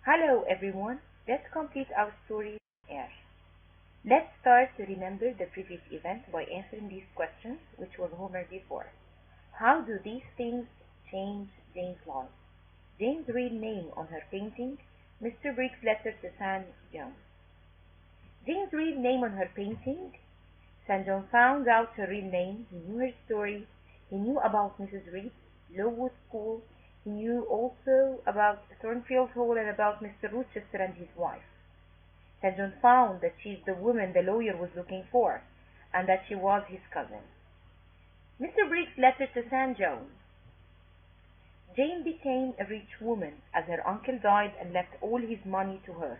Hello everyone, let's complete our story Air. Let's start to remember the previous event by answering these questions which were homework before. How do these things change Jane's life? Jane's real name on her painting, Mr. Briggs' letter to St. John. Jane's real name on her painting, St. John found out her real name, he knew her story, he knew about Mrs. Reed's Lowood School, he knew also about Thornfield Hall and about Mr. Rochester and his wife. St. John found that she is the woman the lawyer was looking for, and that she was his cousin. Mr. Briggs' letter to St. John. Jane became a rich woman as her uncle died and left all his money to her.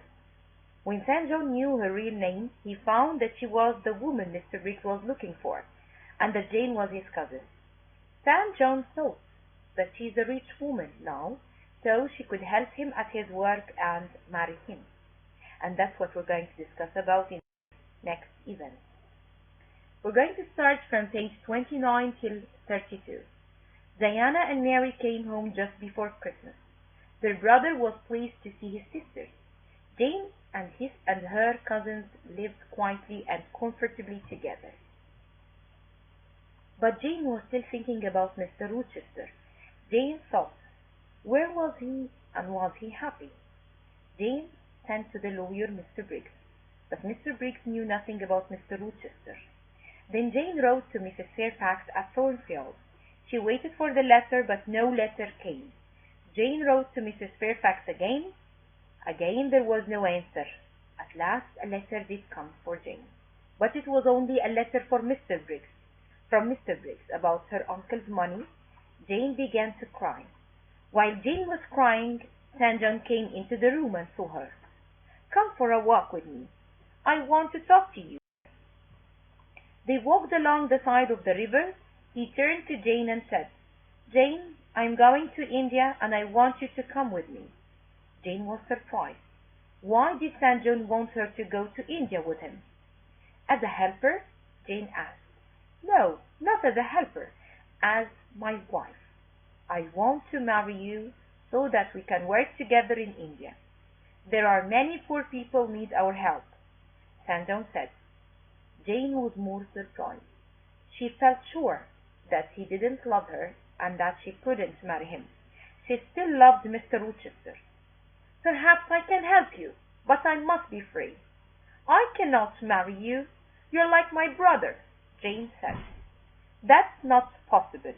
When St. John knew her real name, he found that she was the woman Mr. Briggs was looking for, and that Jane was his cousin. St. John thought that she is a rich woman now, so she could help him at his work and marry him. And that's what we're going to discuss about in next event. We're going to start from page 29 till 32. Diana and Mary came home just before Christmas. Their brother was pleased to see his sisters. Jane and her cousins lived quietly and comfortably together. But Jane was still thinking about Mr. Rochester. Jane thought, where was he and was he happy? Jane sent to the lawyer, Mr. Briggs, but Mr. Briggs knew nothing about Mr. Rochester. Then Jane wrote to Mrs. Fairfax at Thornfield. She waited for the letter, but no letter came. Jane wrote to Mrs. Fairfax again. Again there was no answer. At last a letter did come for Jane, but it was only a letter from Mr. Briggs about her uncle's money. Jane began to cry. While Jane was crying, St. John came into the room and saw her. Come for a walk with me. I want to talk to you. They walked along the side of the river. He turned to Jane and said, Jane, I'm going to India and I want you to come with me. Jane was surprised. Why did St. John want her to go to India with him? As a helper? Jane asked. No, not as a helper, as my wife. I want to marry you so that we can work together in India. There are many poor people need our help, St. John said. Jane was more surprised. She felt sure that he didn't love her and that she couldn't marry him. She still loved Mr. Rochester. Perhaps I can help you, but I must be free. I cannot marry you. You're like my brother, Jane said. That's not possible.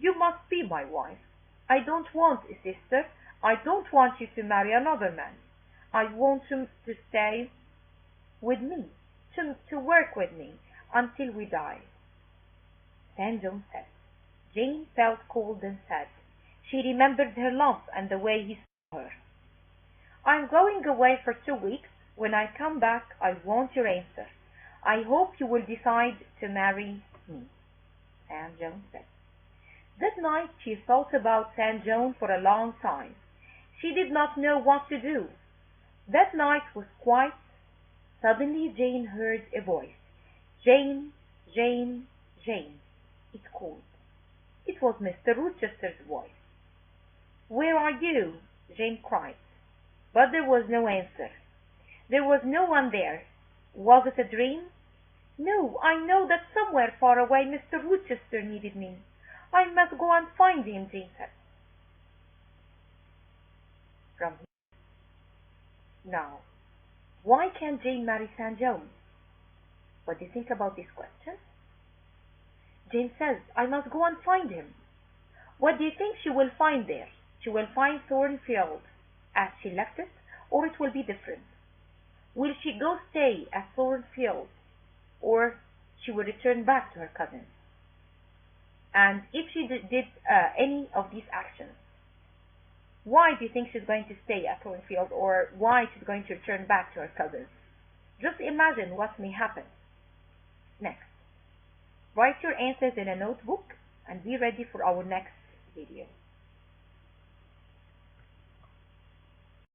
You must be my wife. I don't want a sister. I don't want you to marry another man. I want you to stay with me, to work with me until we die. St. John said. Jane felt cold and sad. She remembered her love and the way he saw her. I'm going away for 2 weeks. When I come back, I want your answer. I hope you will decide to marry me, St. John said. That night she thought about St. John for a long time. She did not know what to do. That night was quiet. Suddenly Jane heard a voice. Jane, Jane, Jane, it called. It was Mr. Rochester's voice. Where are you? Jane cried. But there was no answer. There was no one there. Was it a dream? No, I know that somewhere far away Mr. Rochester needed me. I must go and find him, Jane said. From here. Now, why can't Jane marry St. John? What do you think about this question? Jane says, I must go and find him. What do you think she will find there? She will find Thornfield as she left it, or it will be different? Will she go stay at Thornfield, or she will return back to her cousin? And if she did any of these actions, why do you think she's going to stay at Thornfield, or why she's going to return back to her cousin? Just imagine what may happen. Next, write your answers in a notebook and be ready for our next video.